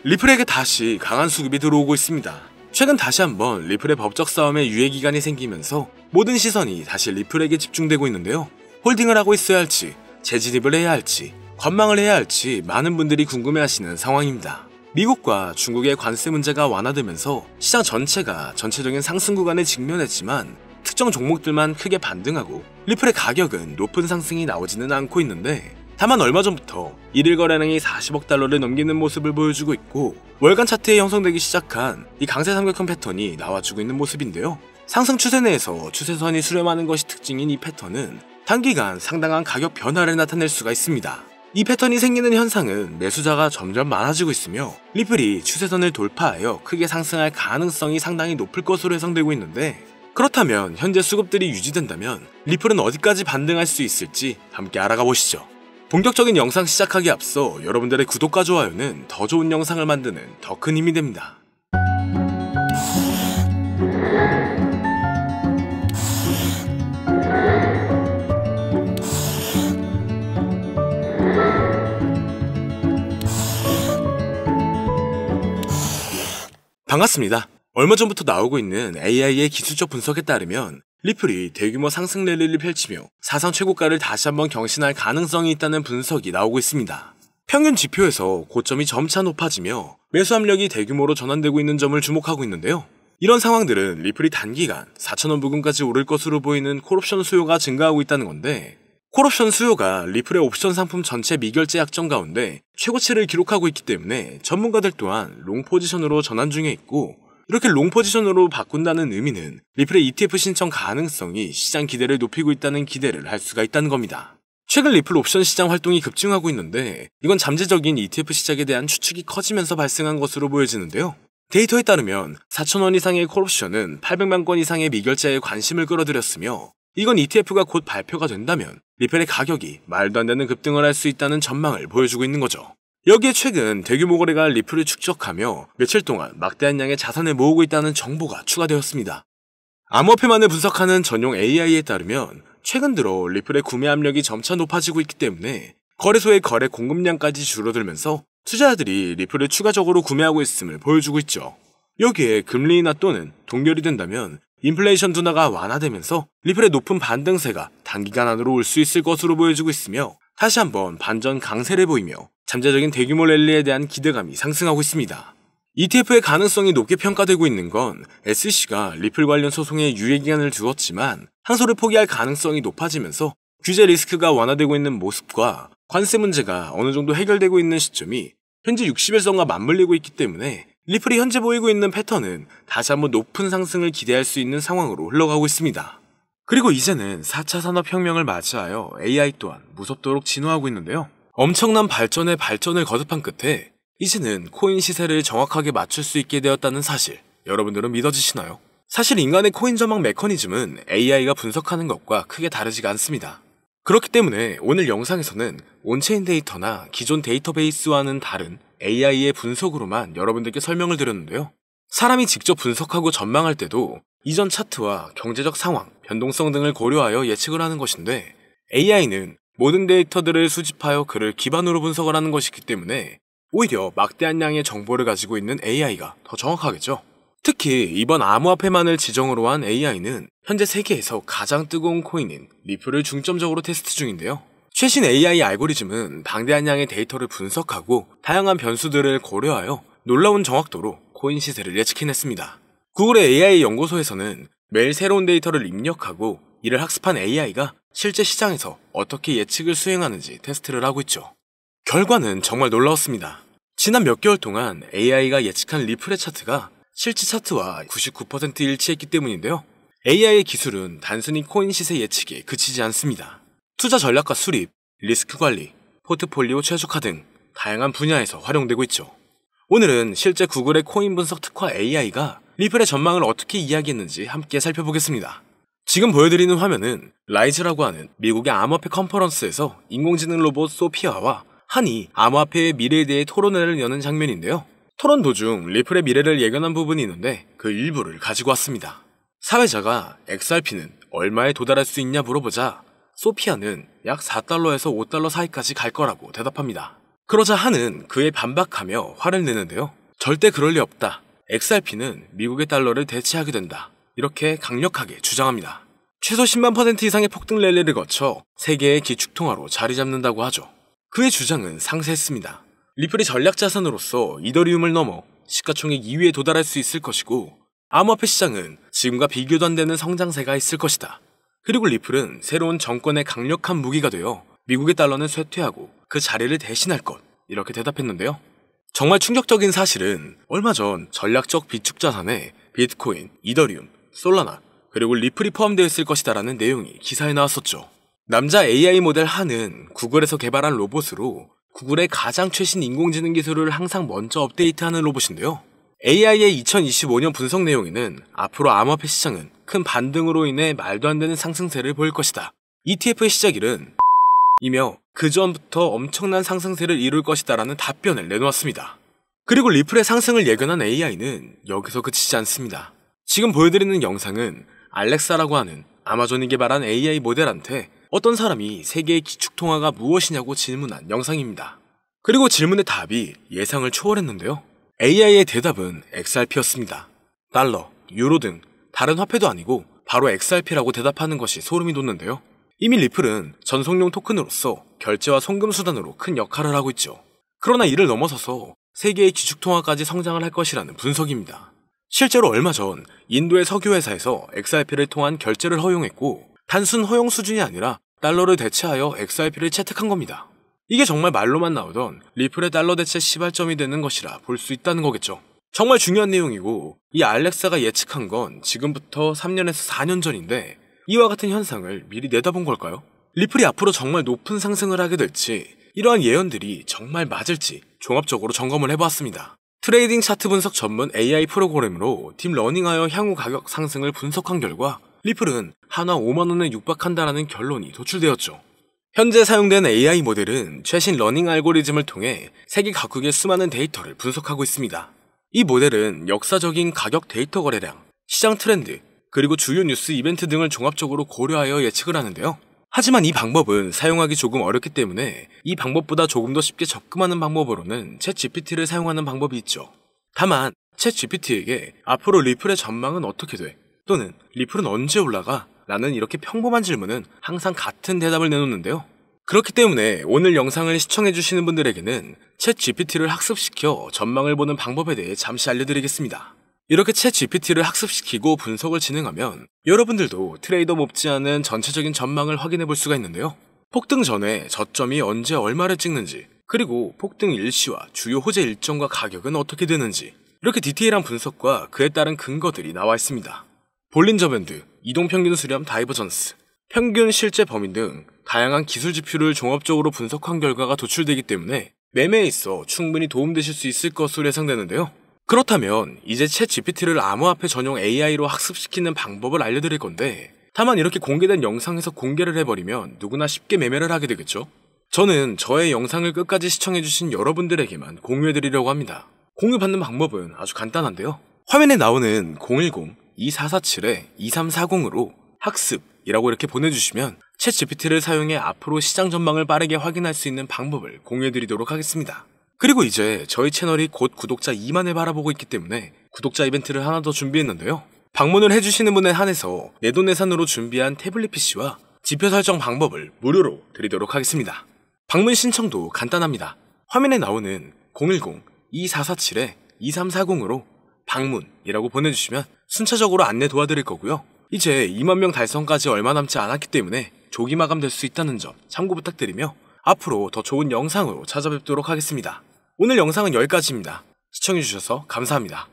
리플에게 다시 강한 수급이 들어오고 있습니다. 최근 다시 한번 리플의 법적 싸움에 유예기간이 생기면서 모든 시선이 다시 리플에게 집중되고 있는데요. 홀딩을 하고 있어야 할지, 재진입을 해야 할지, 관망을 해야 할지 많은 분들이 궁금해하시는 상황입니다. 미국과 중국의 관세 문제가 완화되면서 시장 전체가 전체적인 상승 구간에 직면했지만 특정 종목들만 크게 반등하고 리플의 가격은 높은 상승이 나오지는 않고 있는데, 다만 얼마 전부터 1일 거래량이 40억 달러를 넘기는 모습을 보여주고 있고 월간 차트에 형성되기 시작한 이 강세 삼각형 패턴이 나와주고 있는 모습인데요. 상승 추세 내에서 추세선이 수렴하는 것이 특징인 이 패턴은 단기간 상당한 가격 변화를 나타낼 수가 있습니다. 이 패턴이 생기는 현상은 매수자가 점점 많아지고 있으며 리플이 추세선을 돌파하여 크게 상승할 가능성이 상당히 높을 것으로 예상되고 있는데, 그렇다면 현재 수급들이 유지된다면 리플은 어디까지 반등할 수 있을지 함께 알아가 보시죠. 본격적인 영상 시작하기에 앞서 여러분들의 구독과 좋아요는 더 좋은 영상을 만드는 더 큰 힘이 됩니다. 반갑습니다. 얼마 전부터 나오고 있는 AI의 기술적 분석에 따르면 리플이 대규모 상승 랠리를 펼치며 사상 최고가를 다시 한번 경신할 가능성이 있다는 분석이 나오고 있습니다. 평균 지표에서 고점이 점차 높아지며 매수 압력이 대규모로 전환되고 있는 점을 주목하고 있는데요. 이런 상황들은 리플이 단기간 4,000원 부근까지 오를 것으로 보이는 콜옵션 수요가 증가하고 있다는 건데, 콜옵션 수요가 리플의 옵션 상품 전체 미결제 약정 가운데 최고치를 기록하고 있기 때문에 전문가들 또한 롱 포지션으로 전환 중에 있고, 이렇게 롱 포지션으로 바꾼다는 의미는 리플의 ETF 신청 가능성이 시장 기대를 높이고 있다는 기대를 할 수가 있다는 겁니다. 최근 리플 옵션 시장 활동이 급증하고 있는데 이건 잠재적인 ETF 시장에 대한 추측이 커지면서 발생한 것으로 보여지는데요. 데이터에 따르면 4,000원 이상의 콜옵션은 800만 건 이상의 미결제에 관심을 끌어들였으며, 이건 ETF가 곧 발표가 된다면 리플의 가격이 말도 안 되는 급등을 할 수 있다는 전망을 보여주고 있는 거죠. 여기에 최근 대규모 거래가 리플을 축적하며 며칠 동안 막대한 양의 자산을 모으고 있다는 정보가 추가되었습니다. 암호화폐만을 분석하는 전용 AI에 따르면 최근 들어 리플의 구매 압력이 점차 높아지고 있기 때문에 거래소의 거래 공급량까지 줄어들면서 투자자들이 리플을 추가적으로 구매하고 있음을 보여주고 있죠. 여기에 금리 인하 또는 동결이 된다면 인플레이션 둔화가 완화되면서 리플의 높은 반등세가 단기간 안으로 올 수 있을 것으로 보여지고 있으며 다시 한번 반전 강세를 보이며 잠재적인 대규모 랠리에 대한 기대감이 상승하고 있습니다. ETF의 가능성이 높게 평가되고 있는 건 SEC가 리플 관련 소송에 유예기간을 두었지만 항소를 포기할 가능성이 높아지면서 규제 리스크가 완화되고 있는 모습과 관세 문제가 어느 정도 해결되고 있는 시점이 현재 60일선과 맞물리고 있기 때문에 리플이 현재 보이고 있는 패턴은 다시 한번 높은 상승을 기대할 수 있는 상황으로 흘러가고 있습니다. 그리고 이제는 4차 산업혁명을 맞이하여 AI 또한 무섭도록 진화하고 있는데요. 엄청난 발전에 발전을 거듭한 끝에 이제는 코인 시세를 정확하게 맞출 수 있게 되었다는 사실, 여러분들은 믿어지시나요? 사실 인간의 코인 전망 메커니즘은 AI가 분석하는 것과 크게 다르지가 않습니다. 그렇기 때문에 오늘 영상에서는 온체인 데이터나 기존 데이터베이스와는 다른 AI의 분석으로만 여러분들께 설명을 드렸는데요. 사람이 직접 분석하고 전망할 때도 이전 차트와 경제적 상황, 변동성 등을 고려하여 예측을 하는 것인데, AI는 모든 데이터들을 수집하여 그를 기반으로 분석을 하는 것이기 때문에 오히려 막대한 양의 정보를 가지고 있는 AI가 더 정확하겠죠. 특히 이번 암호화폐만을 지정으로 한 AI는 현재 세계에서 가장 뜨거운 코인인 리플을 중점적으로 테스트 중인데요. 최신 AI 알고리즘은 방대한 양의 데이터를 분석하고 다양한 변수들을 고려하여 놀라운 정확도로 코인 시세를 예측해냈습니다. 구글의 AI 연구소에서는 매일 새로운 데이터를 입력하고 이를 학습한 AI가 실제 시장에서 어떻게 예측을 수행하는지 테스트를 하고 있죠. 결과는 정말 놀라웠습니다. 지난 몇 개월 동안 AI가 예측한 리플의 차트가 실제 차트와 99% 일치했기 때문인데요. AI의 기술은 단순히 코인 시세 예측에 그치지 않습니다. 투자 전략과 수립, 리스크 관리, 포트폴리오 최적화 등 다양한 분야에서 활용되고 있죠. 오늘은 실제 구글의 코인 분석 특화 AI가 리플의 전망을 어떻게 이야기했는지 함께 살펴보겠습니다. 지금 보여드리는 화면은 라이즈라고 하는 미국의 암호화폐 컨퍼런스에서 인공지능 로봇 소피아와 한이 암호화폐의 미래에 대해 토론회를 여는 장면인데요. 토론 도중 리플의 미래를 예견한 부분이 있는데 그 일부를 가지고 왔습니다. 사회자가 XRP는 얼마에 도달할 수 있냐 물어보자 소피아는 약 4달러에서 5달러 사이까지 갈 거라고 대답합니다. 그러자 한은 그에 반박하며 화를 내는데요. 절대 그럴 리 없다. XRP는 미국의 달러를 대체하게 된다. 이렇게 강력하게 주장합니다. 최소 10만 % 이상의 폭등 랠리를 거쳐 세계의 기축통화로 자리 잡는다고 하죠. 그의 주장은 상세했습니다. 리플이 전략자산으로서 이더리움을 넘어 시가총액 2위에 도달할 수 있을 것이고 암호화폐 시장은 지금과 비교도 안 되는 성장세가 있을 것이다. 그리고 리플은 새로운 정권의 강력한 무기가 되어 미국의 달러는 쇠퇴하고 그 자리를 대신할 것, 이렇게 대답했는데요. 정말 충격적인 사실은 얼마 전 전략적 비축 자산에 비트코인, 이더리움, 솔라나, 그리고 리플이 포함되어 있을 것이다라는 내용이 기사에 나왔었죠. 남자 AI 모델 한은 구글에서 개발한 로봇으로 구글의 가장 최신 인공지능 기술을 항상 먼저 업데이트하는 로봇인데요. AI의 2025년 분석 내용에는 앞으로 암호화폐 시장은 큰 반등으로 인해 말도 안 되는 상승세를 보일 것이다. ETF의 시작일은 이며 그 전부터 엄청난 상승세를 이룰 것이다라는 답변을 내놓았습니다. 그리고 리플의 상승을 예견한 AI는 여기서 그치지 않습니다. 지금 보여드리는 영상은 알렉사라고 하는 아마존이 개발한 AI 모델한테 어떤 사람이 세계의 기축통화가 무엇이냐고 질문한 영상입니다. 그리고 질문의 답이 예상을 초월했는데요. AI의 대답은 XRP였습니다. 달러, 유로 등 다른 화폐도 아니고 바로 XRP라고 대답하는 것이 소름이 돋는데요. 이미 리플은 전송용 토큰으로서 결제와 송금 수단으로 큰 역할을 하고 있죠. 그러나 이를 넘어서서 세계의 기축통화까지 성장을 할 것이라는 분석입니다. 실제로 얼마 전 인도의 석유회사에서 XRP를 통한 결제를 허용했고 단순 허용 수준이 아니라 달러를 대체하여 XRP를 채택한 겁니다. 이게 정말 말로만 나오던 리플의 달러 대체 시발점이 되는 것이라 볼 수 있다는 거겠죠. 정말 중요한 내용이고 이 알렉사가 예측한 건 지금부터 3년에서 4년 전인데 이와 같은 현상을 미리 내다본 걸까요? 리플이 앞으로 정말 높은 상승을 하게 될지 이러한 예언들이 정말 맞을지 종합적으로 점검을 해보았습니다. 트레이딩 차트 분석 전문 AI 프로그램으로 딥러닝하여 향후 가격 상승을 분석한 결과 리플은 한화 5만원에 육박한다라는 결론이 도출되었죠. 현재 사용되는 AI 모델은 최신 러닝 알고리즘을 통해 세계 각국의 수많은 데이터를 분석하고 있습니다. 이 모델은 역사적인 가격 데이터 거래량, 시장 트렌드, 그리고 주요 뉴스 이벤트 등을 종합적으로 고려하여 예측을 하는데요. 하지만 이 방법은 사용하기 조금 어렵기 때문에 이 방법보다 조금 더 쉽게 접근하는 방법으로는 챗GPT를 사용하는 방법이 있죠. 다만 챗GPT에게 앞으로 리플의 전망은 어떻게 돼? 또는 리플은 언제 올라가? 라는 이렇게 평범한 질문은 항상 같은 대답을 내놓는데요. 그렇기 때문에 오늘 영상을 시청해주시는 분들에게는 챗GPT를 학습시켜 전망을 보는 방법에 대해 잠시 알려드리겠습니다. 이렇게 챗GPT를 학습시키고 분석을 진행하면 여러분들도 트레이더 못지않은 전체적인 전망을 확인해 볼 수가 있는데요. 폭등 전에 저점이 언제 얼마를 찍는지, 그리고 폭등 일시와 주요 호재 일정과 가격은 어떻게 되는지, 이렇게 디테일한 분석과 그에 따른 근거들이 나와 있습니다. 볼린저 밴드, 이동평균 수렴 다이버전스, 평균 실제 범위 등 다양한 기술 지표를 종합적으로 분석한 결과가 도출되기 때문에 매매에 있어 충분히 도움되실 수 있을 것으로 예상되는데요. 그렇다면 이제 챗GPT를 암호화폐 전용 AI로 학습시키는 방법을 알려드릴 건데 다만 이렇게 공개된 영상에서 공개를 해버리면 누구나 쉽게 매매를 하게 되겠죠? 저는 저의 영상을 끝까지 시청해주신 여러분들에게만 공유해드리려고 합니다. 공유받는 방법은 아주 간단한데요. 화면에 나오는 010-2447-2340으로 학습이라고 이렇게 보내주시면 챗GPT를 사용해 앞으로 시장 전망을 빠르게 확인할 수 있는 방법을 공유해드리도록 하겠습니다. 그리고 이제 저희 채널이 곧 구독자 2만을 바라보고 있기 때문에 구독자 이벤트를 하나 더 준비했는데요. 방문을 해주시는 분에 한해서 내돈내산으로 준비한 태블릿 PC와 지표 설정 방법을 무료로 드리도록 하겠습니다. 방문 신청도 간단합니다. 화면에 나오는 010-2447-2340으로 방문이라고 보내주시면 순차적으로 안내 도와드릴 거고요. 이제 2만 명 달성까지 얼마 남지 않았기 때문에 조기 마감될 수 있다는 점 참고 부탁드리며 앞으로 더 좋은 영상으로 찾아뵙도록 하겠습니다. 오늘 영상은 여기까지입니다. 시청해주셔서 감사합니다.